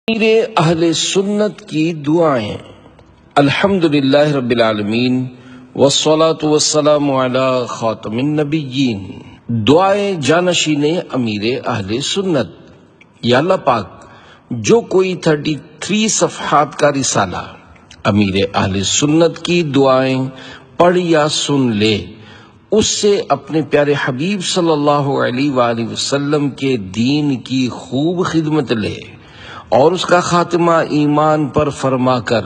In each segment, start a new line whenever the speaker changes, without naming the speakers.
میرے اہل سنت کی دعائیں۔ الحمدللہ رب العالمین والصلاة والسلام علی خاتم النبیین۔ دعائیں جانشین امیر اہل سنت۔ یا اللہ پاک، جو کوئی 33 صفحات کا رسالہ امیر اہل سنت کی دعائیں پڑھ یا سن لے، اس سے اپنے پیارے حبیب صلی اللہ علیہ وآلہ وسلم کے دین کی خوب خدمت لے اور اس کا خاتمہ ایمان پر فرما کر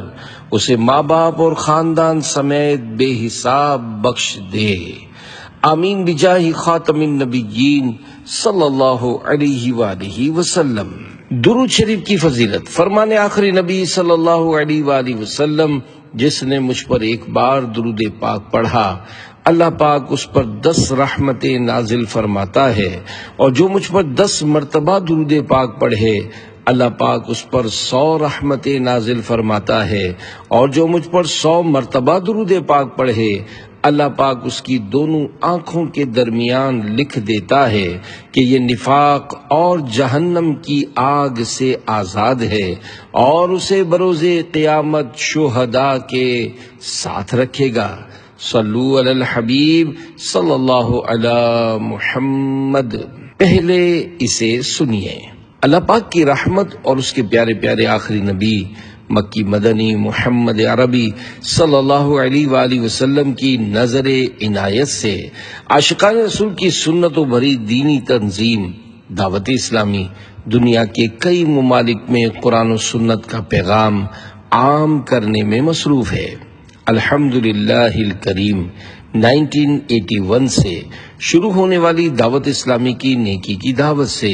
اسے ماں باپ اور خاندان سمیت بے حساب بخش دے، آمین بجاہ خاتم النبیین صلی اللہ علیہ وآلہ وسلم۔ درود شریف کی فضیلت۔ فرمان آخری نبی صلی اللہ علیہ وآلہ وسلم، جس نے مجھ پر ایک بار درود پاک پڑھا، اللہ پاک اس پر 10 رحمتیں نازل فرماتا ہے، اور جو مجھ پر 10 مرتبہ درود پاک پڑھے، اللہ پاک اس پر 100 رحمتیں نازل فرماتا ہے، اور جو مجھ پر 100 مرتبہ درود پاک پڑھے، اللہ پاک اس کی دونوں آنکھوں کے درمیان لکھ دیتا ہے کہ یہ نفاق اور جہنم کی آگ سے آزاد ہے، اور اسے بروز قیامت شہداء کے ساتھ رکھے گا۔ صلو علی الحبیب صلی اللہ علی محمد۔ پہلے اسے سنیے۔ اللہ پاک کی رحمت اور اس کے پیارے پیارے آخری نبی مکی مدنی محمد عربی صلی اللہ علیہ وآلہ وسلم کی نظر عنایت سے عاشقان رسول کی سنت و بھری دینی تنظیم دعوت اسلامی دنیا کے کئی ممالک میں قرآن و سنت کا پیغام عام کرنے میں مصروف ہے۔ الحمدللہ الکریم 1981 سے شروع ہونے والی دعوت اسلامی کی نیکی کی دعوت سے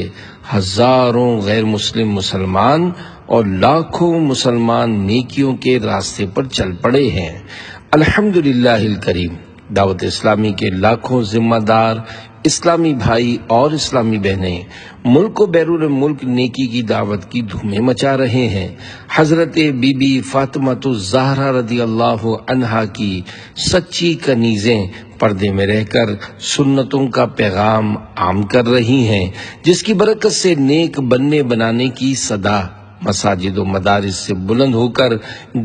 ہزاروں غیر مسلم مسلمان اور لاکھوں مسلمان نیکیوں کے راستے پر چل پڑے ہیں۔ الحمدللہ الکریم دعوت اسلامی کے لاکھوں ذمہ دار اسلامی بھائی اور اسلامی بہنیں ملک و بیرون ملک نیکی کی دعوت کی دھومیں مچا رہے ہیں۔ حضرت بی بی فاطمۃ الزہرا رضی اللہ عنہا کی سچی کنیزیں پردے میں رہ کر سنتوں کا پیغام عام کر رہی ہیں، جس کی برکت سے نیک بننے بنانے کی صدا مساجد و مدارس سے بلند ہو کر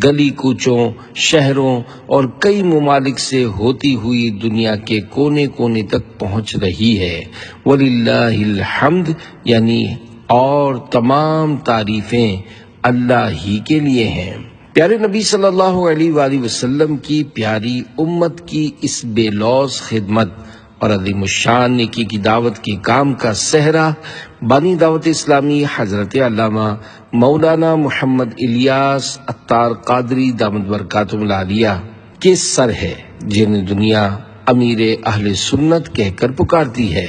گلی کوچوں، شہروں اور کئی ممالک سے ہوتی ہوئی دنیا کے کونے کونے تک پہنچ رہی ہے۔ وَلِلَّهِ الْحَمْدِ، یعنی اور تمام تعریفیں اللہ ہی کے لیے ہیں۔ پیارے نبی صلی اللہ علیہ وآلہ وسلم کی پیاری امت کی اس بے لوث خدمت اور عظیم الشان نیکی کی دعوت کے کام کا صحرا بانی دعوت اسلامی حضرت علامہ مولانا محمد الیاس عطار قادری دامت برکاتہم العالیہ کے سر ہے، جنہیں دنیا امیر اہل سنت کہہ کر پکارتی ہے۔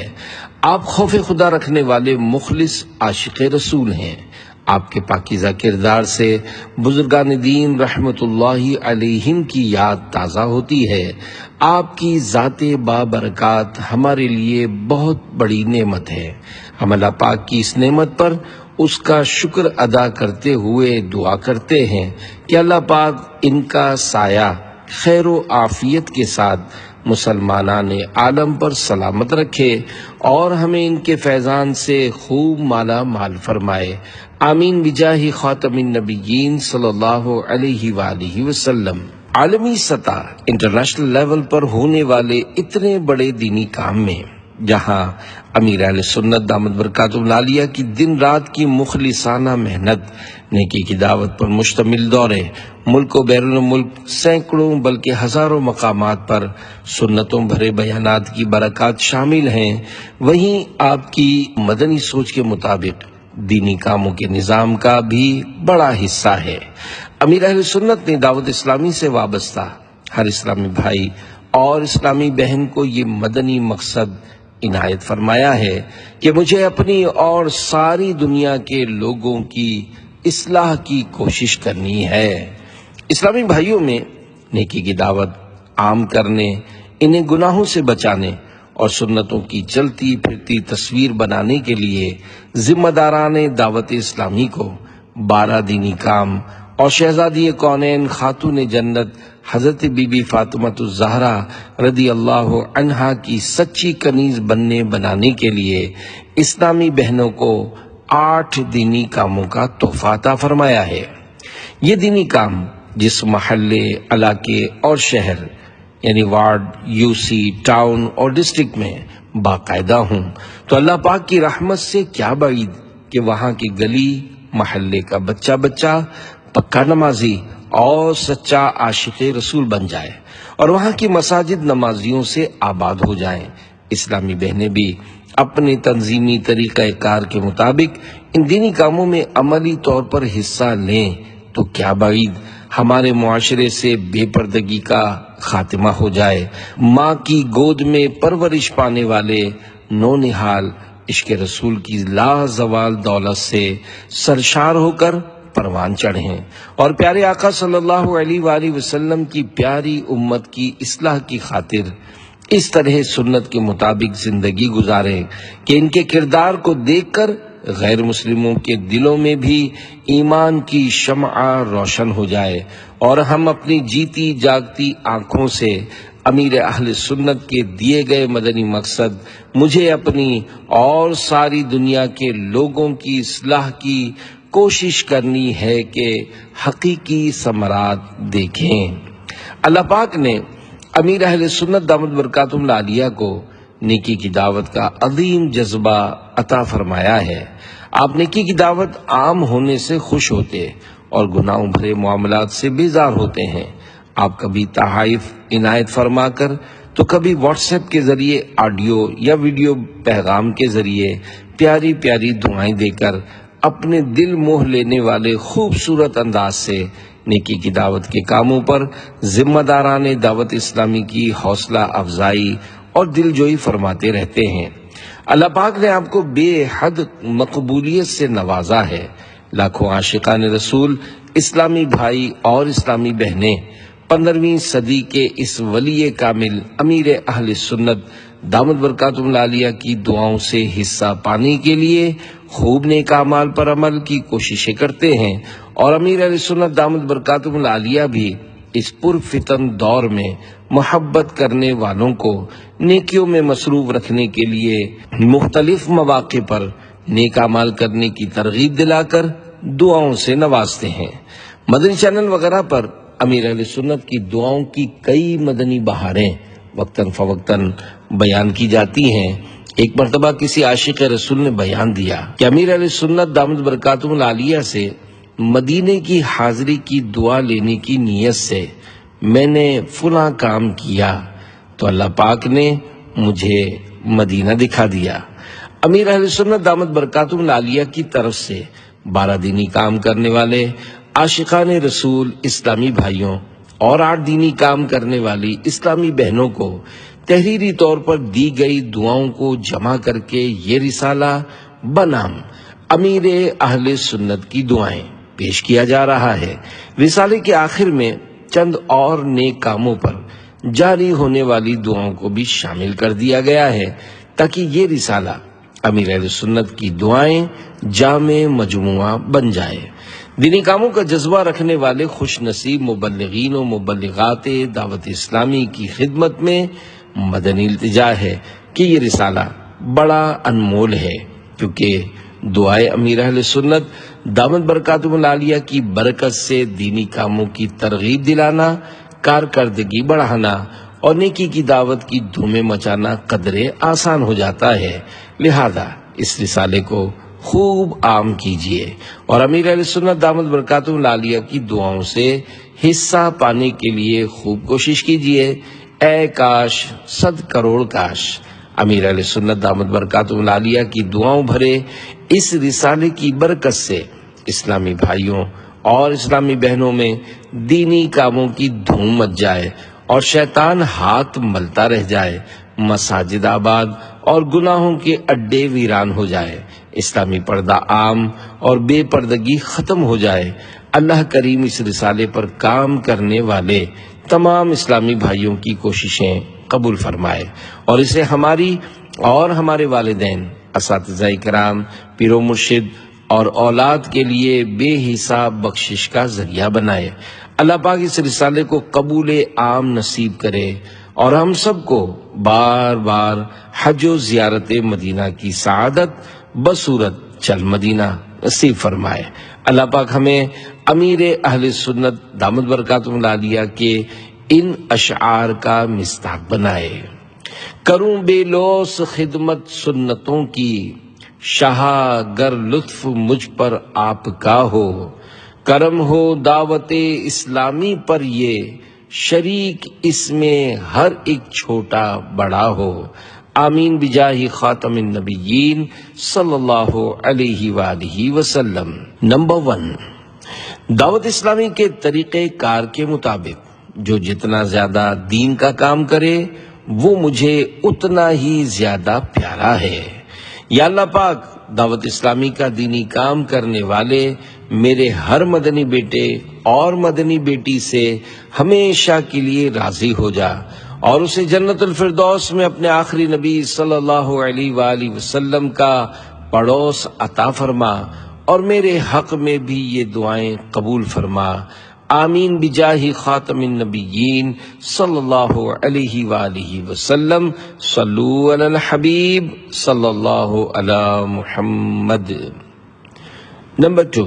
آپ خوف خدا رکھنے والے مخلص عاشق رسول ہیں۔ آپ کے پاکیزہ کردار سے بزرگان دین رحمت اللہ علیہم کی یاد تازہ ہوتی ہے۔ آپ کی ذات بابرکات ہمارے لیے بہت بڑی نعمت ہے۔ ہم اللہ پاک کی اس نعمت پر اس کا شکر ادا کرتے ہوئے دعا کرتے ہیں کہ اللہ پاک ان کا سایہ خیر و عافیت کے ساتھ مسلمانان عالم پر سلامت رکھے اور ہمیں ان کے فیضان سے خوب مالا مال فرمائے، آمین بجاہ خاتم النبیین صلی اللہ علیہ وآلہ وسلم۔ عالمی سطح انٹرنیشنل لیول پر ہونے والے اتنے بڑے دینی کام میں جہاں امیر اہل سنت دامت برکاتہم العالیہ کی دن رات کی مخلصانہ محنت نیکی کی دعوت پر مشتمل دورے ملک و بیرون ملک سینکڑوں بلکہ ہزاروں مقامات پر سنتوں بھرے بیانات کی برکات شامل ہیں، وہیں آپ کی مدنی سوچ کے مطابق دینی کاموں کے نظام کا بھی بڑا حصہ ہے۔ امیر اہل سنت نے دعوت اسلامی سے وابستہ ہر اسلامی بھائی اور اسلامی بہن کو یہ مدنی مقصد عنایت فرمایا ہے کہ مجھے اپنی اور ساری دنیا کے لوگوں کی اصلاح کی کوشش کرنی ہے۔ اسلامی بھائیوں میں نیکی کی دعوت عام کرنے، انہیں گناہوں سے بچانے اور سنتوں کی چلتی پھرتی تصویر بنانے کے لیے ذمہ داران دعوت اسلامی کو 12 دینی کام اور شہزادی کونین خاتون جنت حضرت بی بی فاطمۃ الزہرا رضی اللہ عنہا کی سچی کنیز بننے بنانے کے لیے اسلامی بہنوں کو 8 دینی کاموں کا تحفہ عطا فرمایا ہے۔ یہ دینی کام جس محلے، علاقے اور شہر یعنی وارڈ، UC، ٹاؤن اور ڈسٹرکٹ میں باقاعدہ ہوں تو اللہ پاک کی رحمت سے کیا بعید کہ وہاں کی گلی محلے کا بچہ پکا نمازی اور سچا عاشق رسول بن جائے اور وہاں کی مساجد نمازیوں سے آباد ہو جائیں۔ اسلامی بہنیں بھی اپنے تنظیمی طریقہ کار کے مطابق ان دینی کاموں میں عملی طور پر حصہ لیں تو کیا بعید ہمارے معاشرے سے بے پردگی کا خاتمہ ہو جائے، ماں کی گود میں پرورش پانے والے نونہال عشق رسول کی لازوال دولت سے سرشار ہو کر پروان چڑھیں اور پیارے آقا صلی اللہ علیہ وآلہ وسلم کی پیاری امت کی اصلاح کی خاطر اس طرح سنت کے مطابق زندگی گزاریں کہ ان کے کردار کو دیکھ کر غیر مسلموں کے دلوں میں بھی ایمان کی شمع روشن ہو جائے اور ہم اپنی جیتی جاگتی آنکھوں سے امیر اہل سنت کے دیے گئے مدنی مقصد مجھے اپنی اور ساری دنیا کے لوگوں کی اصلاح کی کوشش کرنی ہے کہ حقیقی ثمرات دیکھیں۔ اللہ پاک نے امیر اہل سنت دامت برکاتہم العالیہ کو نیکی کی دعوت کا عظیم جذبہ عطا فرمایا ہے۔ آپ نیکی کی دعوت عام ہونے سے خوش ہوتے اور گناہوں بھرے معاملات سے بیزار ہوتے ہیں۔ آپ کبھی تحائف عنایت فرما کر تو کبھی واٹس ایپ کے ذریعے آڈیو یا ویڈیو پیغام کے ذریعے پیاری پیاری دعائیں دے کر اپنے دل موہ لینے والے خوبصورت انداز سے نیکی کی دعوت کے کاموں پر ذمہ داران دعوت اسلامی کی حوصلہ افزائی اور دل جوئی فرماتے رہتے ہیں۔ اللہ پاک نے آپ کو بے حد مقبولیت سے نوازا ہے۔ لاکھوں عاشقان رسول، اسلامی بھائی اور اسلامی بہنیں 15ویں صدی کے اس ولی کامل امیر اہل سنت دامت برکاتہم العالیہ کی دعاؤں سے حصہ پانے کے لیے خوب نیک اعمال پر عمل کی کوششیں کرتے ہیں اور امیر اہل سنت دامت برکاتہم العالیہ بھی اس پرفتن دور میں محبت کرنے والوں کو نیکیوں میں مصروف رکھنے کے لیے مختلف مواقع پر نیک اعمال کرنے کی ترغیب دلا کر دعاؤں سے نوازتے ہیں۔ مدنی چینل وغیرہ پر امیر اہل سنت کی دعاؤں کی کئی مدنی بہاریں وقتاً فوقتاً بیان کی جاتی ہیں۔ ایک مرتبہ کسی عاشق رسول نے بیان دیا کہ امیر اہل سنت دامت برکاتہم العالیہ سے مدینے کی حاضری کی دعا لینے کی نیت سے میں نے فلاں کام کیا تو اللہ پاک نے مجھے مدینہ دکھا دیا۔ امیر اہل سنت دامت برکاتہم العالیہ کی طرف سے 12 دینی کام کرنے والے عاشقان رسول اسلامی بھائیوں اور 8 دینی کام کرنے والی اسلامی بہنوں کو تحریری طور پر دی گئی دعاؤں کو جمع کر کے یہ رسالہ بنام امیر اہل سنت کی دعائیں پیش کیا جا رہا ہے۔ رسالے کے آخر میں چند اور نیک کاموں پر جاری ہونے والی دعاؤں کو بھی شامل کر دیا گیا ہے تاکہ یہ رسالہ امیر اہل سنت کی دعائیں جامع مجموعہ بن جائے۔ دینی کاموں کا جذبہ رکھنے والے خوش نصیب مبلغین و مبلغات دعوت اسلامی کی خدمت میں مدنی التجا ہے کہ یہ رسالہ بڑا انمول ہے، کیونکہ دعائے امیر اہل سنت دامت برکاتہم العالیہ کی برکت سے دینی کاموں کی ترغیب دلانا، کارکردگی بڑھانا اور نیکی کی دعوت کی دھومیں مچانا قدرے آسان ہو جاتا ہے۔ لہذا اس رسالے کو خوب عام کیجیے اور امیر اہل سنت دامت برکاتہم العالیہ کی دعاؤں سے حصہ پانے کے لیے خوب کوشش کیجیے۔ اے کاش، 100 کروڑ کاش امیر اہل سنت دامت برکاتہم العالیہ کی دعاؤں بھرے اس رسالے کی برکت سے اسلامی بھائیوں اور اسلامی بہنوں میں دینی کاموں کی دھوم مچ جائے اور شیطان ہاتھ ملتا رہ جائے، مساجد آباد اور گناہوں کے اڈے ویران ہو جائے، اسلامی پردہ عام اور بے پردگی ختم ہو جائے۔ اللہ کریم اس رسالے پر کام کرنے والے تمام اسلامی بھائیوں کی کوششیں قبول فرمائے اور اسے ہماری اور ہمارے والدین، اساتذہ کرام، پیر و مرشد اور اولاد کے لیے بے حساب بخشش کا ذریعہ بنائے۔ اللہ پاک اس رسالے کو قبول عام نصیب کرے اور ہم سب کو بار بار حج و زیارت مدینہ کی سعادت بصورت چل مدینہ نصیب فرمائے۔ اللہ پاک ہمیں امیر اہل سنت دامت برکاتہم العالیہ کے ان اشعار کا مصداق بنائے۔ کروں بے لوث خدمت سنتوں کی، شاہ گر لطف مجھ پر آپ کا ہو، کرم ہو دعوت اسلامی پر یہ، شریک اس میں ہر ایک چھوٹا بڑا ہو۔ آمین بجاہ خاتم النبیین صلی اللہ علیہ وآلہ وسلم۔ نمبر 1، دعوت اسلامی کے طریقہ کار کے مطابق جو جتنا زیادہ دین کا کام کرے وہ مجھے اتنا ہی زیادہ پیارا ہے۔ یا اللہ پاک دعوت اسلامی کا دینی کام کرنے والے میرے ہر مدنی بیٹے اور مدنی بیٹی سے ہمیشہ کے لیے راضی ہو جا، اور اسے جنت الفردوس میں اپنے آخری نبی صلی اللہ علیہ وآلہ وسلم کا پڑوس عطا فرما، اور میرے حق میں بھی یہ دعائیں قبول فرما۔ آمین بجاہ خاتم النبیین صلی اللہ علیہ وآلہ وسلم۔ صلو علی الحبیب صلی اللہ علی محمد۔ نمبر 2،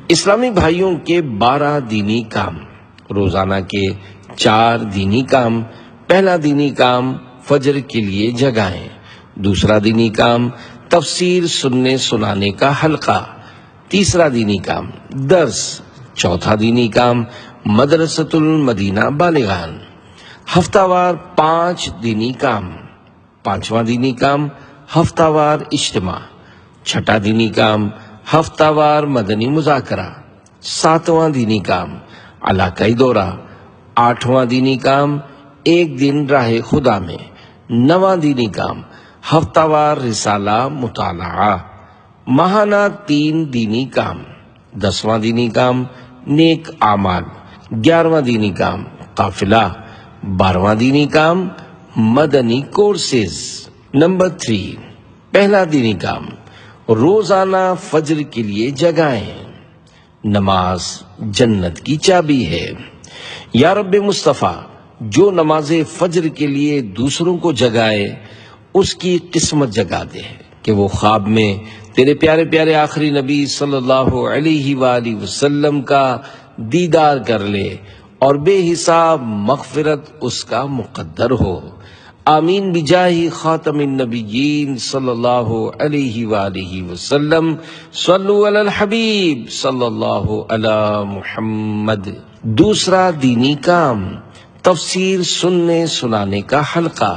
اسلامی بھائیوں کے 12 دینی کام۔ روزانہ کے 4 دینی کام۔ پہلا دینی کام فجر کے لیے جگائیں۔ دوسرا دینی کام تفسیر سننے سنانے کا حلقہ۔ تیسرا دینی کام درس۔ چوتھا دینی کام مدرسۃ المدینہ بالغان۔ ہفتہ وار 5 دینی کام۔ پانچواں دینی کام ہفتہ وار اجتماع۔ چھٹا دینی کام ہفتہ وار مدنی مذاکرہ۔ ساتواں دینی کام علاقائی دورہ۔ آٹھواں دینی کام 1 دن راہ خدا میں۔ نواں دینی کام ہفتہ وار رسالہ مطالعہ۔ ماہانہ 3 دینی کام۔ 10واں دینی کام نیک اعمال۔ 11واں دینی کام قافلہ۔ 12واں دینی کام مدنی کورسز۔ نمبر 3، پہلا دینی کام روزانہ فجر کے لیے جگائیں۔ نماز جنت کی چابی ہے۔ یا رب مصطفیٰ، جو نماز فجر کے لیے دوسروں کو جگائے اس کی قسمت جگا دے کہ وہ خواب میں تیرے پیارے پیارے آخری نبی صلی اللہ علیہ وآلہ وسلم کا دیدار کر لے اور بے حساب مغفرت اس کا مقدر ہو۔ آمین بجاہ خاتم النبیین صلی اللہ علیہ وآلہ وسلم۔ صلو علی الحبیب صلی اللہ علی محمد۔ دوسرا دینی کام تفسیر سننے سنانے کا حلقہ۔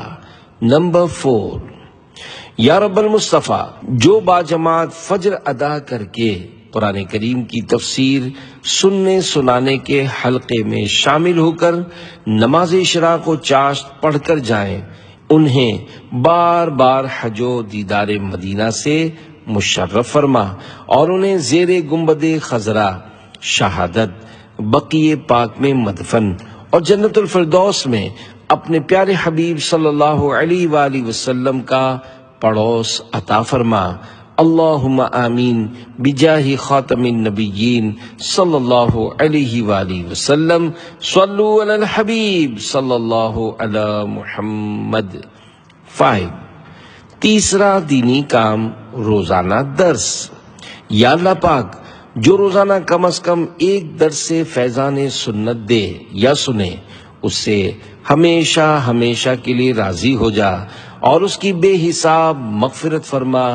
نمبر 4، یا رب المصطفیٰ، جو باجماعت فجر ادا کر کے قرآن کریم کی تفسیر سننے سنانے کے حلقے میں شامل ہو کر نماز اشراق و چاشت پڑھ کر جائیں، انہیں بار بار حج و دیدار مدینہ سے مشرف فرما، اور انہیں زیر گنبد خضرا شہادت بقیع پاک میں مدفن اور جنت الفردوس میں اپنے پیارے حبیب صلی اللہ علیہ وآلہ وسلم کا پڑوس عطا فرما۔ اللہم آمین بجاہ خاتم النبیین صلی اللہ علیہ وآلہ وسلم۔ صلو علی الحبیب صلی اللہ علی محمد۔ 5، تیسرا دینی کام روزانہ درس۔ یا اللہ پاک، جو روزانہ کم از کم 1 درس فیضان سنت دے یا سنے، اس سے ہمیشہ ہمیشہ کے لیے راضی ہو جا اور اس کی بے حساب مغفرت فرما۔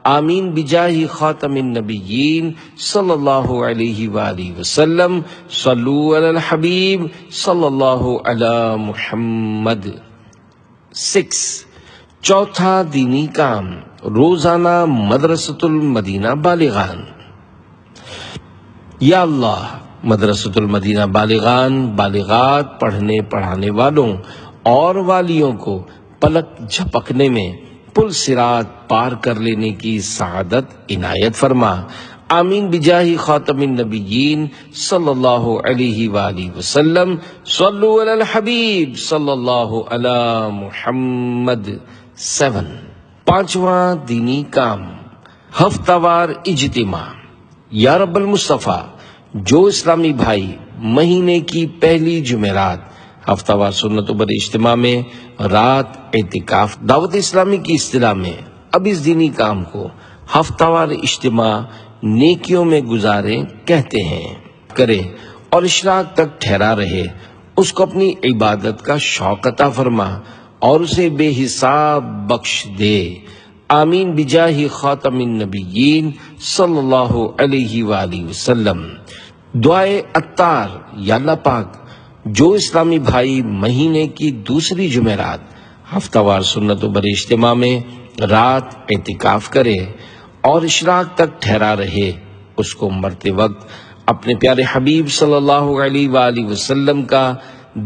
آمین بجاہ خاتم النبیین صلی اللہ علیہ وآلہ وسلم۔ صلو علی الحبیب صلی اللہ علی محمد۔ 6، چوتھا دینی کام روزانہ مدرسۃ المدینہ بالغان۔ یا اللہ، مدرسۃ المدینہ بالغان بالغات پڑھنے پڑھانے والوں اور والیوں کو پلک جھپکنے میں پل صراط پار کر لینے کی سعادت عنایت فرما۔ آمین بجاہ خاتم النبیین صلی اللہ علیہ وآلہ وسلم۔ صلو علی الحبیب صلی اللہ علی محمد۔ 7، پانچواں دینی کام ہفتہ وار اجتماع۔ یا رب المصطفیٰ، جو اسلامی بھائی مہینے کی پہلی جمعرات ہفتہ وار سنت بر اجتماع میں رات اعتکاف دعوت اسلامی کی اصطلاح میں اب اس دینی کام کو ہفتہ وار اجتماع نیکیوں میں گزارے کہتے ہیں کرے اور اشراق تک ٹھہرا رہے، اس کو اپنی عبادت کا شوق عطا فرما اور اسے بے حساب بخش دے۔ آمین بجاہ خاتم النبیین صلی اللہ علیہ وآلہ وسلم۔ دعائے عطار، یا اللہ پاک جو اسلامی بھائی مہینے کی دوسری جمعرات ہفتہ وار سنتوں بھرے اجتماع میں رات اعتکاف کرے اور اشراق تک ٹھہرا رہے، اس کو مرتے وقت اپنے پیارے حبیب صلی اللہ علیہ وآلہ وسلم کا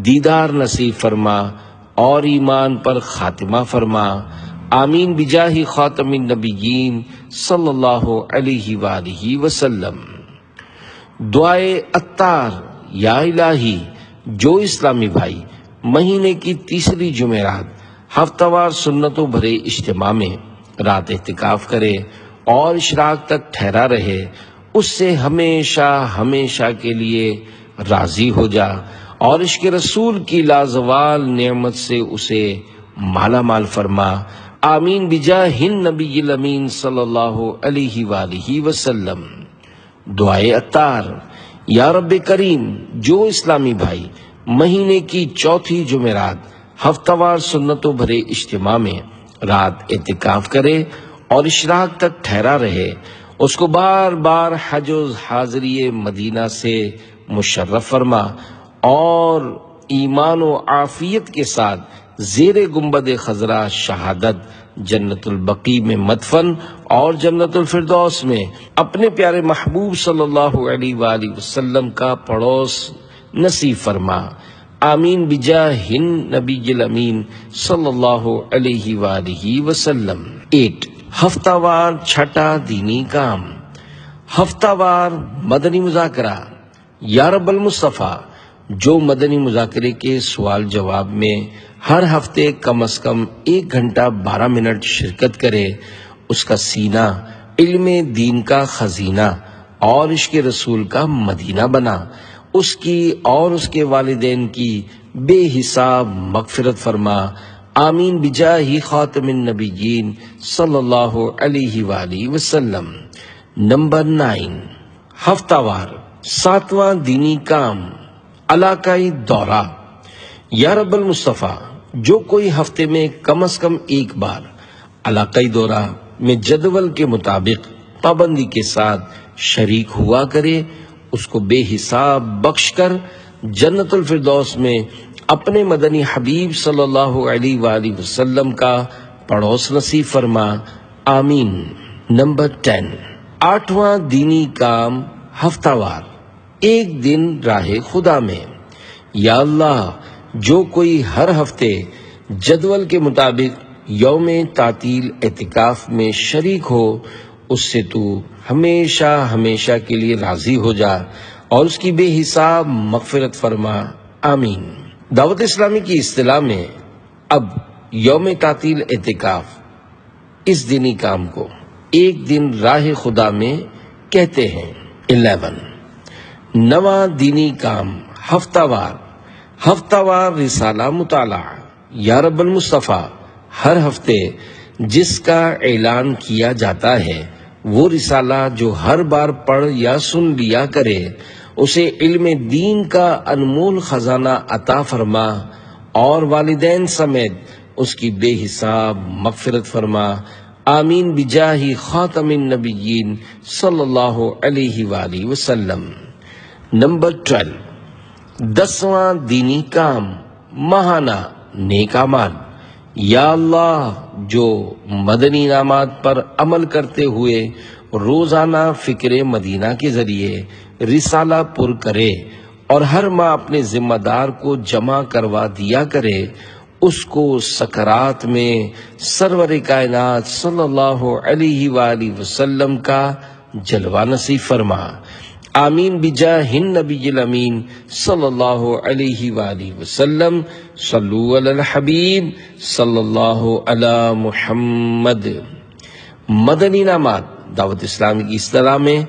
دیدار نصیب فرما اور ایمان پر خاتمہ فرما۔ آمین بجاہ خاتم النبیین صلی اللہ علیہ وآلہ وسلم۔ دعائے عطار، یا الہی جو اسلامی بھائی مہینے کی تیسری جمعرات ہفتہ وار سنتوں بھرے اجتماع میں رات اعتکاف کرے اور اشراق تک ٹھہرا رہے، اس سے ہمیشہ ہمیشہ کے لیے راضی ہو جا اور عشق رسول کی لازوال نعمت سے اسے مالا مال فرما۔ آمین بجاہ النبی الامین صلی اللہ علیہ وآلہ وسلم۔ دعائے عطار، یا رب کریم جو اسلامی بھائی مہینے کی چوتھی جمعرات ہفتہ وار سنتوں بھرے اجتماع میں رات اعتکاف کرے اور اشراق تک ٹھہرا رہے، اس کو بار بار حج و حاضری مدینہ سے مشرف فرما اور ایمان و عافیت کے ساتھ زیر گنبد خضرا شہادت جنت البقیع میں مدفن اور جنت الفردوس میں اپنے پیارے محبوب صلی اللہ علیہ وآلہ وسلم کا پڑوس نصیب فرما۔ آمین بجاہ النبی الامین صلی اللہ علیہ وآلہ وسلم۔ 8 ہفتہ وار چھٹا دینی کام، ہفتہ وار مدنی مذاکرہ۔ یا رب المصطفیٰ جو مدنی مذاکرے کے سوال جواب میں ہر ہفتے کم از کم 1 گھنٹہ 12 منٹ شرکت کرے، اس کا سینہ علم دین کا خزینہ اور عشق رسول کا مدینہ بنا، اس کی اور اس کے والدین کی بے حساب مغفرت فرما۔ آمین بجاہ خاتم النبیین صلی اللہ علیہ وآلہ وسلم۔ نمبر 9 ہفتہ وار 7واں دینی کام، علاقائی دورہ۔ یا رب المصطفیٰ جو کوئی ہفتے میں کم از کم 1 بار علاقائی دورہ میں جدول کے مطابق پابندی کے ساتھ شریک ہوا کرے، اس کو بے حساب بخش کر جنت الفردوس میں اپنے مدنی حبیب صلی اللہ علیہ وآلہ وسلم کا پڑوس نصیب فرما۔ آمین۔ نمبر 10 8واں دینی کام، ہفتہ وار 1 دن راہ خدا میں۔ یا اللہ جو کوئی ہر ہفتے جدول کے مطابق یوم تعطیل اعتکاف میں شریک ہو، اس سے تو ہمیشہ ہمیشہ کے لیے راضی ہو جا اور اس کی بے حساب مغفرت فرما۔ آمین۔ دعوت اسلامی کی اصطلاح میں اب یوم تعطیل اعتکاف اس دینی کام کو 1 دن راہ خدا میں کہتے ہیں۔ 11 نواں دینی کام، ہفتہ وار رسالہ مطالعہ۔ یا رب المصطفیٰ ہر ہفتے جس کا اعلان کیا جاتا ہے وہ رسالہ جو ہر بار پڑھ یا سن لیا کرے، اسے علم دین کا انمول خزانہ عطا فرما اور والدین سمیت اس کی بے حساب مغفرت فرما۔ آمین بجاہ خاتم النبیین صلی اللہ علیہ وآلہ وسلم۔ نمبر 12 10واں دینی کام، ماہانہ نیک اعمال۔ یا اللہ جو مدنی انعامات پر عمل کرتے ہوئے روزانہ فکر مدینہ کے ذریعے رسالہ پر کرے اور ہر ماہ اپنے ذمہ دار کو جمع کروا دیا کرے، اس کو سکرات میں سرور کائنات صلی اللہ علیہ وآلہ وسلم کا جلوہ نصیب فرما۔ آمین بجاہ النبی الامین صلی اللہ علیہ وآلہ وسلم۔ صلو علی الحبیب صلی اللہ علی محمد۔ مدنی انعامات دعوت اسلامی کی اصطلاح میں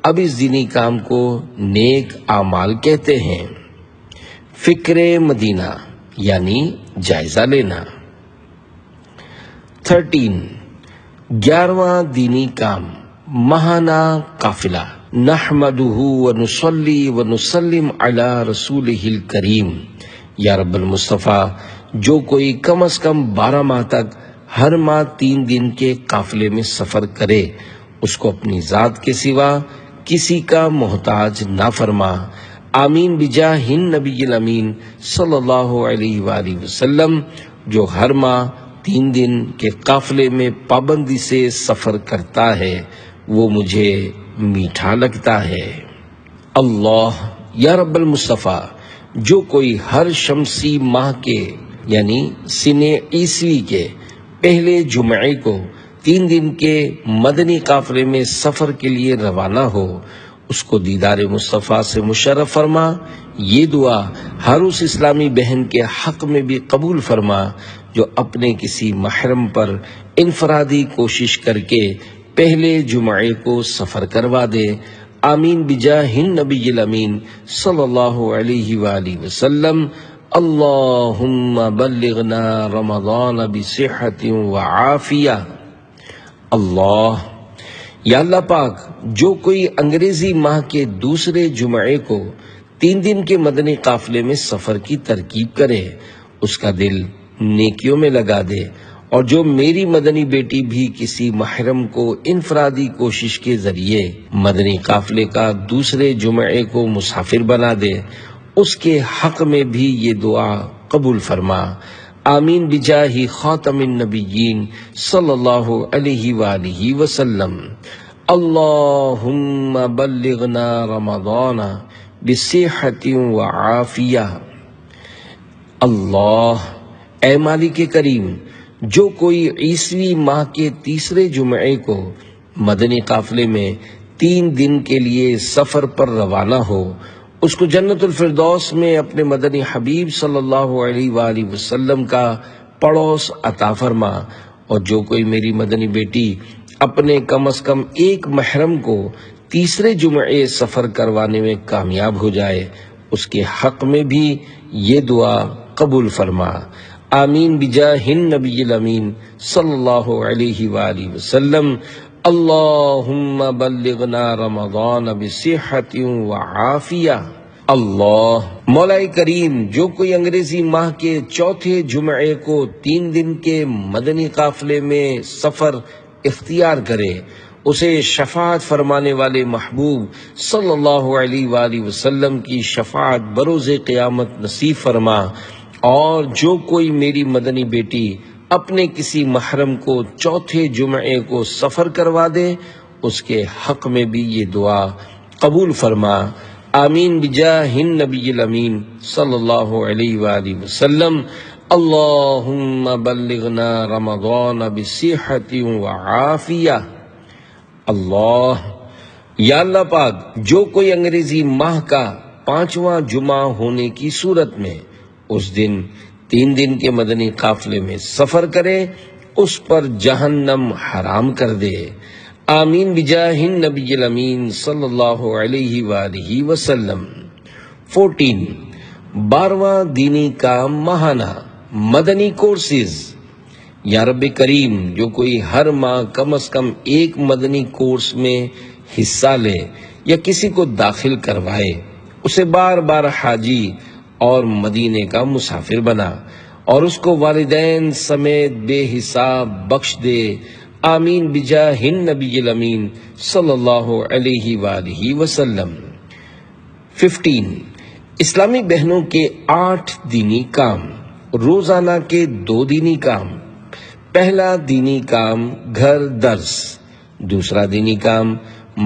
اب اس دینی کام کو نیک اعمال کہتے ہیں۔ فکر مدینہ یعنی جائزہ لینا۔ 13 11واں دینی کام ماہانہ قافلہ، نحمدہ ونصلی ونسلم علی رسولہ الکریم۔ یا رب المصطفیٰ، جو کوئی کم از کم 12 ماہ تک ہر ماہ 3 دن کے قافلے میں سفر کرے، اس کو اپنی ذات کے سوا کسی کا محتاج نہ فرما۔ آمین بجاہ النبی الامین صلی اللہ علیہ وآلہ وسلم۔ جو ہر ماہ 3 دن کے قافلے میں پابندی سے سفر کرتا ہے وہ مجھے میٹھا لگتا ہے۔ اللہ، یا رب المصطفیٰ، جو کوئی ہر شمسی ماہ کے یعنی سنہ عیسوی کے پہلے جمعے کو 3 دن کے مدنی قافلے میں سفر کے لیے روانہ ہو، اس کو دیدار مصطفیٰ سے مشرف فرما۔ یہ دعا ہر اس اسلامی بہن کے حق میں بھی قبول فرما جو اپنے کسی محرم پر انفرادی کوشش کر کے پہلے جمعے کو سفر کروا دے۔ آمین بجاہ النبی الامین صلی اللہ علیہ وآلہ وسلم۔ اللہم بلغنا رمضان بصحت وعافیہ۔ اللہ، یا اللہ پاک، جو کوئی انگریزی ماہ کے دوسرے جمعے کو 3 دن کے مدنی قافلے میں سفر کی ترکیب کرے، اس کا دل نیکیوں میں لگا دے، اور جو میری مدنی بیٹی بھی کسی محرم کو انفرادی کوشش کے ذریعے مدنی قافلے کا دوسرے جمعے کو مسافر بنا دے، اس کے حق میں بھی یہ دعا قبول فرما۔ آمین بجاہ خاتم النبیین صلی اللہ علیہ وآلہ وسلم۔ اللہم بلغنا رمضان بصحت وعافیہ۔ اللہ، اے مالک کریم، جو کوئی عیسوی ماہ کے تیسرے جمعے کو مدنی قافلے میں 3 دن کے لیے سفر پر روانہ ہو، اس کو جنت الفردوس میں اپنے مدنی حبیب صلی اللہ علیہ وآلہ وسلم کا پڑوس عطا فرما، اور جو کوئی میری مدنی بیٹی اپنے کم از کم ایک محرم کو تیسرے جمعے سفر کروانے میں کامیاب ہو جائے، اس کے حق میں بھی یہ دعا قبول فرما۔ آمین بجاہ النبی الامین صلی اللہ علیہ وآلہ وسلم۔ اللہم بلغنا رمضان بصحت وعافیہ۔ اللہ، مولا کریم، جو کوئی انگریزی ماہ کے چوتھے جمعے کو 3 دن کے مدنی قافلے میں سفر اختیار کرے، اسے شفاعت فرمانے والے محبوب صلی اللہ علیہ وآلہ وسلم کی شفاعت بروز قیامت نصیب فرما، اور جو کوئی میری مدنی بیٹی اپنے کسی محرم کو چوتھے جمعے کو سفر کروا دے، اس کے حق میں بھی یہ دعا قبول فرما۔ آمین بجاہ النبی الامین صلی اللہ علیہ وآلہ وسلم۔ اللہم بلغنا رمضان بصحت وعافیہ۔ اللہ، یا اللہ پاک، جو کوئی انگریزی ماہ کا 5واں جمعہ ہونے کی صورت میں اس دن 3 دن کے مدنی قافلے میں سفر کرے، اس پر جہنم حرام کر دے۔ آمین بجاہ النبی الامین صلی اللہ علیہ وآلہ وسلم۔ 14 12واں دینی کام ماہانہ مدنی کورسز۔ یا رب کریم، جو کوئی ہر ماہ کم از کم ایک مدنی کورس میں حصہ لے یا کسی کو داخل کروائے، اسے بار بار حاجی اور مدینے کا مسافر بنا، اور اس کو والدین سمیت بے حساب بخش دے۔ آمین بجاہ النبی الامین صلی اللہ علیہ وآلہ وسلم۔ 15 اسلامی بہنوں کے 8 دینی کام، روزانہ کے 2 دینی کام۔ پہلا دینی کام گھر درس، دوسرا دینی کام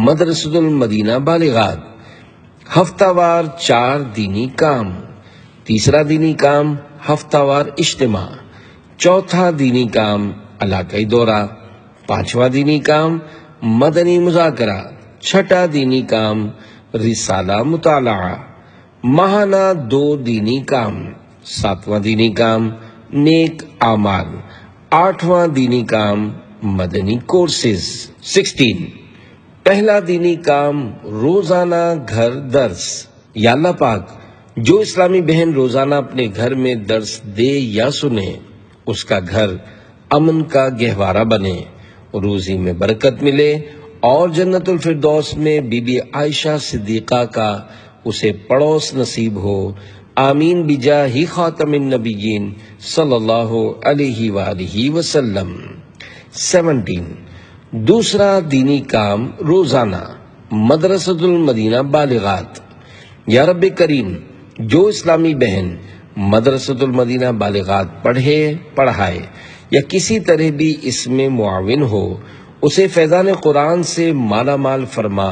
مدرسۃ المدینہ بالغات، ہفتہ وار 4 دینی کام۔ تیسرا دینی کام ہفتہ وار اجتماع۔ چوتھا دینی کام علاقائی دورہ۔ پانچواں دینی کام مدنی مذاکرہ۔ چھٹا دینی کام رسالہ مطالعہ۔ ماہانہ 2 دینی کام۔ ساتواں دینی کام نیک اعمال۔ آٹھواں دینی کام مدنی کورسز۔ 16 پہلا دینی کام روزانہ گھر درس۔ یا اللہ پاک، جو اسلامی بہن روزانہ اپنے گھر میں درس دے یا سنے، اس کا گھر امن کا گہوارہ بنے، روزی میں برکت ملے اور جنت الفردوس میں بی بی عائشہ صدیقہ کا اسے پڑوس نصیب ہو، آمین بجاہ خاتم النبیین صلی اللہ علیہ وآلہ وسلم۔ 17 دوسرا دینی کام روزانہ مدرسۃ المدینہ بالغات۔ یا رب کریم، جو اسلامی بہن مدرسۃ المدینہ بالغات پڑھائے یا کسی طرح بھی اس میں معاون ہو، اسے فیضان قرآن سے مالا مال فرما،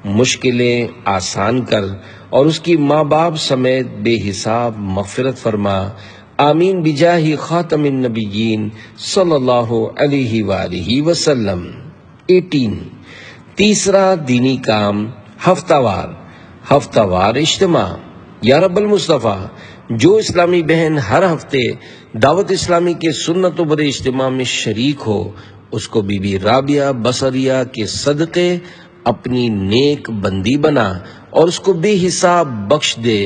مشکلیں آسان کر اور اس کی ماں باپ سمیت بے حساب مغفرت فرما، آمین بجاہ خاتم النبیین صلی اللہ علیہ وآلہ وسلم۔ 18 تیسرا دینی کام ہفتہ وار اجتماع۔ یا رب المصطفیٰ، جو اسلامی بہن ہر ہفتے دعوت اسلامی کے سنت و بر اجتماع میں شریک ہو، اس کو بی بی رابعہ بصریہ کے صدقے اپنی نیک بندی بنا اور اس کو بے حساب بخش دے،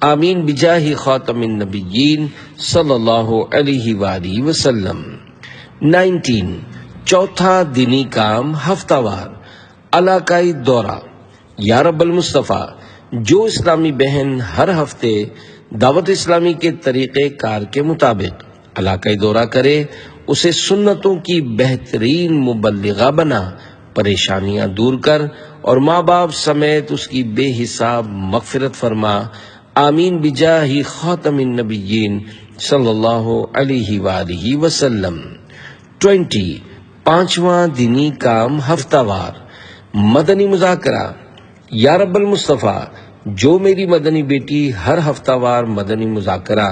آمین بجاہ خاتم النبیین صلی اللہ علیہ وآلہ وسلم۔ 19 چوتھا دینی کام ہفتہ وار علاقائی دورہ۔ یا رب المصطفیٰ، جو اسلامی بہن ہر ہفتے دعوت اسلامی کے طریقہ کار کے مطابق علاقائی دورہ کرے، اسے سنتوں کی بہترین مبلغہ بنا، پریشانیاں دور کر اور ماں باپ سمیت اس کی بے حساب مغفرت فرما، آمین بجاہ خاتم النبیین صلی اللہ علیہ وآلہ وسلم۔ 20 پانچواں دینی کام ہفتہ وار مدنی مذاکرہ۔ یا رب المصطفیٰ، جو میری مدنی بیٹی ہر ہفتہ وار مدنی مذاکرہ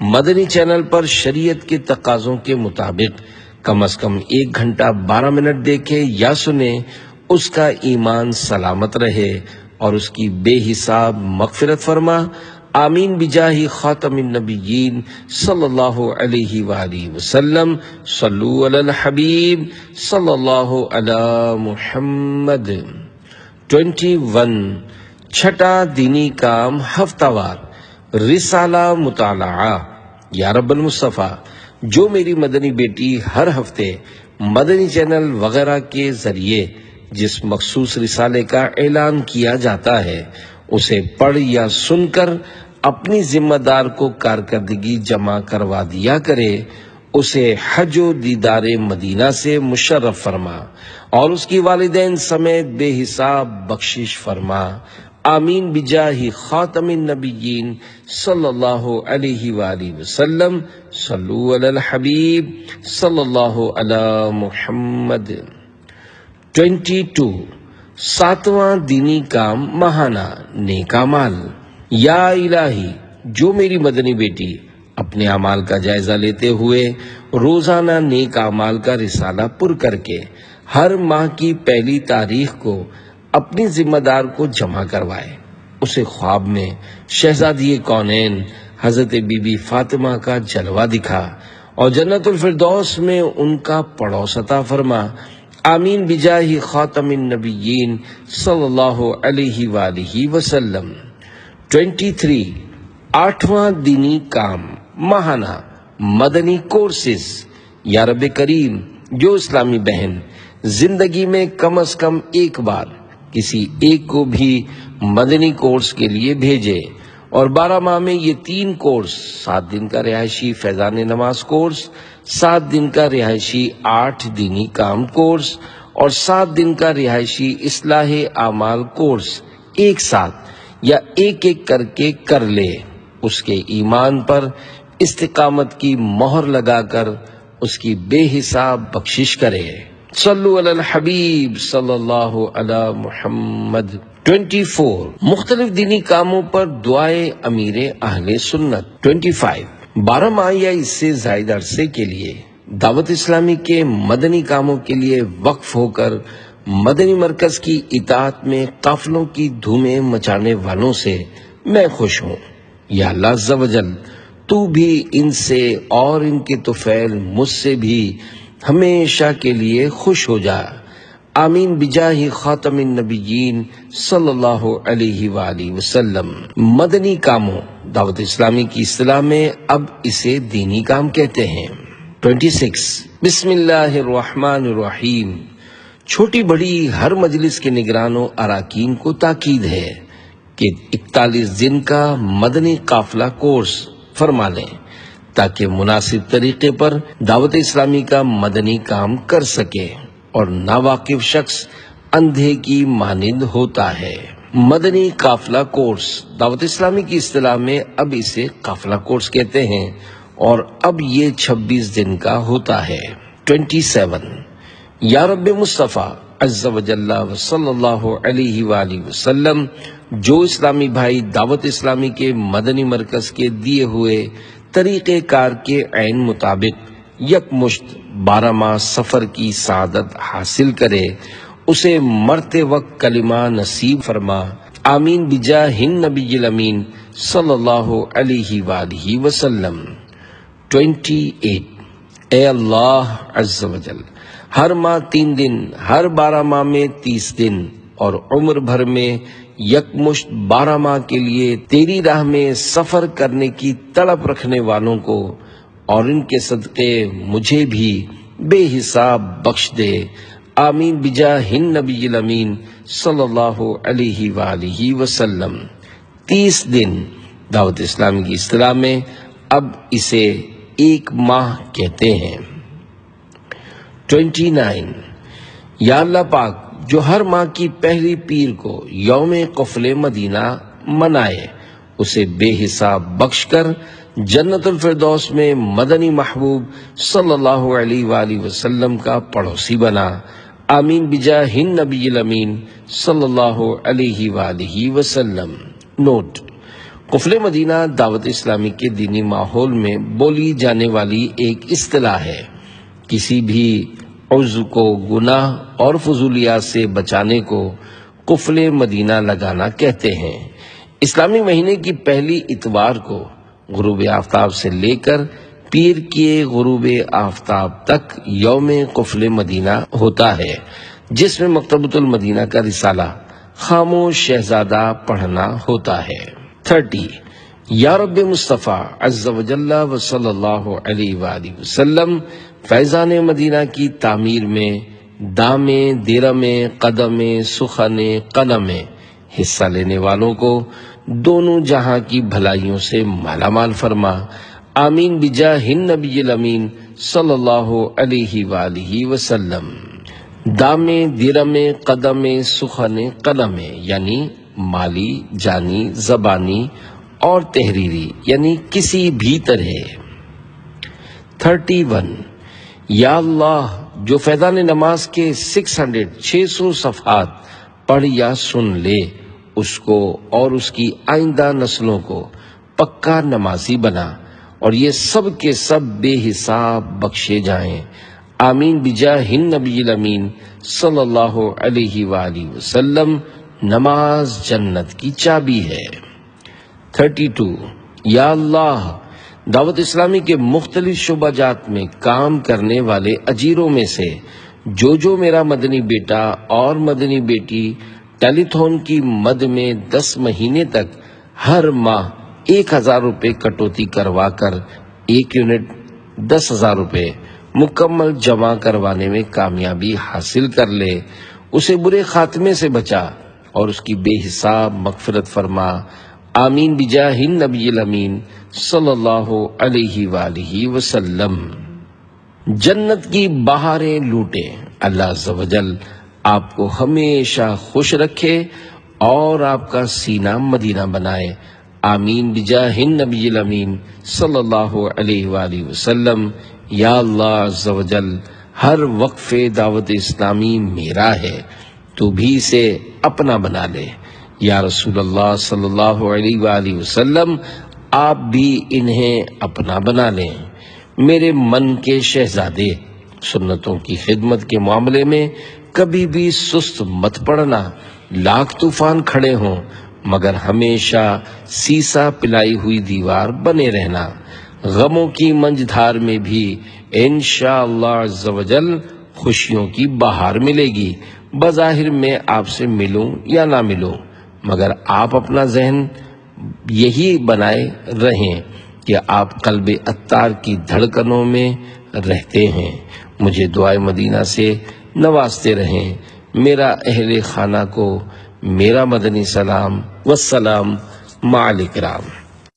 مدنی چینل پر شریعت کے تقاضوں کے مطابق کم از کم 1 گھنٹہ 12 منٹ دیکھے یا سنے، اس کا ایمان سلامت رہے اور اس کی بے حساب مغفرت فرما، آمین بجاہ خاتم النبیین صلی اللہ علیہ وآلہ وسلم۔ صلو علی الحبیب صلی اللہ علی محمد۔ 21 چھٹا دینی کام ہفتہ وار رسالہ مطالعہ۔ یا رب المصطفیٰ، جو میری مدنی بیٹی ہر ہفتے مدنی چینل وغیرہ کے ذریعے جس مخصوص رسالے کا اعلان کیا جاتا ہے، اسے پڑھ یا سن کر اپنی ذمہ دار کو کارکردگی جمع کروا دیا کرے، اسے حج و دیدار مدینہ سے مشرف فرما اور اس کی والدین سمیت بے حساب بخشش فرما، آمین بجاہ خاتم النبیین صلی اللہ علیہ وآلہ وسلم۔ صلو علی الحبیب صلی اللہ علی محمد۔ 22 ساتواں دینی کام ماہانہ نیک اعمال۔ یا الہی، جو میری مدنی بیٹی اپنے اعمال کا جائزہ لیتے ہوئے روزانہ نیک اعمال کا رسالہ پر کر کے ہر ماہ کی پہلی تاریخ کو اپنی ذمہ دار کو جمع کروائے، اسے خواب میں شہزادی کونین حضرت بی بی فاطمہ کا جلوہ دکھا اور جنت الفردوس میں ان کا پڑوس عطا فرما، آمین بجاہ خاتم النبیین صلی اللہ علیہ وآلہ وسلم۔ 23 آٹھواں دینی کام ماہانہ مدنی کورسز۔ یا رب کریم، جو اسلامی بہن زندگی میں کم از کم ایک بار کسی ایک کو بھی مدنی کورس کے لیے بھیجے اور 12 ماہ میں یہ 3 کورس، 7 دن کا رہائشی فیضان نماز کورس، 7 دن کا رہائشی 8 دینی کام کورس اور 7 دن کا رہائشی اصلاح اعمال کورس ایک ساتھ یا ایک کر کے کر لے، اس کے ایمان پر استقامت کی مہر لگا کر اس کی بے حساب بخشش کرے۔ صلو علی الحبیب صلی اللہ علی محمد۔ 24 مختلف دینی کاموں پر دعائے امیر اہل سنت۔ 25 12 ماہ یا اس سے زائد عرصے کے لیے دعوت اسلامی کے مدنی کاموں کے لیے وقف ہو کر مدنی مرکز کی اطاعت میں قافلوں کی دھومیں مچانے والوں سے میں خوش ہوں۔ یا اللہ عز و جل، تو بھی ان سے اور ان کے طفیل مجھ سے بھی ہمیشہ کے لیے خوش ہو جا، آمین بجاہ خاتم النبیین صلی اللہ علیہ وآلہ وسلم۔ مدنی کاموں دعوت اسلامی کی اصطلاح میں اب اسے دینی کام کہتے ہیں۔ 26 بسم اللہ الرحمن الرحیم. چھوٹی بڑی ہر مجلس کے نگران و اراکین کو تاکید ہے کہ 41 دن کا مدنی قافلہ کورس فرما لیں تاکہ مناسب طریقے پر دعوت اسلامی کا مدنی کام کر سکے اور ناواقف شخص اندھے کی مانند ہوتا ہے. مدنی قافلہ کورس دعوت اسلامی کی اصطلاح میں اب اسے قافلہ کورس کہتے ہیں اور اب یہ 26 دن کا ہوتا ہے. 27 یا رب مصطفیٰ عز و جل و صلی اللہ علیہ وآلہ وسلم جو اسلامی بھائی دعوت اسلامی کے مدنی مرکز کے دیے ہوئے طریقہ کار کے عین مطابق یکمشت 12 ماہ سفر کی سعادت حاصل کرے اسے مرتے وقت کلمہ نصیب فرما. آمین بجاہ النبی الامین صلی اللہ علیہ وآلہ وسلم. 28 اے اللہ عز و جل ہر ماہ 3 دن، ہر 12 ماہ میں 30 دن اور عمر بھر میں یکمشت 12 ماہ کے لیے تیری راہ میں سفر کرنے کی تڑپ رکھنے والوں کو اور ان کے صدقے مجھے بھی بے حساب بخش دے. آمین بجاہ النبی الامین صلی اللہ علیہ وآلہ وسلم. 30 دن دعوت اسلامی کی اصطلاح میں اب اسے 1 ماہ کہتے ہیں. 29 یا اللہ پاک جو ہر ماہ کی پہلی پیر کو یوم قفل مدینہ منائے اسے بے حساب بخش کر جنت الفردوس میں مدنی محبوب صلی اللہ علیہ وآلہ وسلم کا پڑوسی بنا. آمین بجاہ النبی الامین صلی اللہ علیہ وآلہ وسلم. نوٹ: قفل مدینہ دعوت اسلامی کے دینی ماحول میں بولی جانے والی ایک اصطلاح ہے. کسی بھی عضو کو گناہ اور فضولیات سے بچانے کو قفل مدینہ لگانا کہتے ہیں. اسلامی مہینے کی پہلی اتوار کو غروب آفتاب سے لے کر پیر کے غروب آفتاب تک یوم قفل مدینہ ہوتا ہے جس میں مکتبۃ المدینہ کا رسالہ خاموش شہزادہ پڑھنا ہوتا ہے. 30 یا رب مصطفیٰ عز و جل و صلی اللہ علیہ وآلہ وسلم فیضان مدینہ کی تعمیر میں دامے دیرمے قدمے سخنے قلمے حصہ لینے والوں کو دونوں جہاں کی بھلائیوں سے مالا مال فرما. آمین بجاہ النبی الامین صلی اللہ علیہ وآلہ وسلم. دامے دیرمے قدمے سخنے قلمے یعنی مالی، جانی، زبانی اور تحریری یعنی کسی بھی طرح. 31 یا اللہ جو فیضان نماز کے 600 صفحات پڑھ یا سن لے اس کو اور اس کی آئندہ نسلوں کو پکا نمازی بنا اور یہ سب کے سب بے حساب بخشے جائیں. آمین بجاہ النبی الامین صلی اللہ علیہ وآلہ وسلم. نماز جنت کی چابی ہے. 32 یا اللہ دعوت اسلامی کے مختلف شعبہ جات میں کام کرنے والے اجیروں میں سے جو میرا مدنی بیٹا اور مدنی بیٹی ٹیلی تھون کی مد میں 10 مہینے تک ہر ماہ 1000 روپے کٹوتی کروا کر 1 یونٹ 10,000 روپے مکمل جمع کروانے میں کامیابی حاصل کر لے اسے برے خاتمے سے بچا اور اس کی بے حساب مغفرت فرما. آمین بجاہ النبی الامین صلی اللہ علیہ وآلہ وسلم. جنت کی بہاریں لوٹے. اللہ عز و جل آپ کو ہمیشہ خوش رکھے اور آپ کا سینہ مدینہ بنائے. آمین بجاہ النبی الامین صلی اللہ علیہ وآلہ وسلم. یا اللہ عز و جل ہر وقف دعوت اسلامی میرا ہے تو بھی اسے اپنا بنا لے. یا رسول اللہ صلی اللہ علیہ وآلہ وسلم آپ بھی انہیں اپنا بنا لیں. میرے من کے شہزادے سنتوں کی خدمت کے معاملے میں کبھی بھی سست مت پڑنا. لاکھ طوفان کھڑے ہوں مگر ہمیشہ سیسا پلائی ہوئی دیوار بنے رہنا. غموں کی منجدھار میں بھی انشاءاللہ عز و جل خوشیوں کی بہار ملے گی. بظاہر میں آپ سے ملوں یا نہ ملوں مگر آپ اپنا ذہن یہی بنائے رہیں کہ آپ قلب عطار کی دھڑکنوں میں
رہتے ہیں۔ مجھے دعائے مدینہ سے نوازتے رہیں۔ میرا اہل خانہ کو میرا مدنی سلام، والسلام مع الکرام۔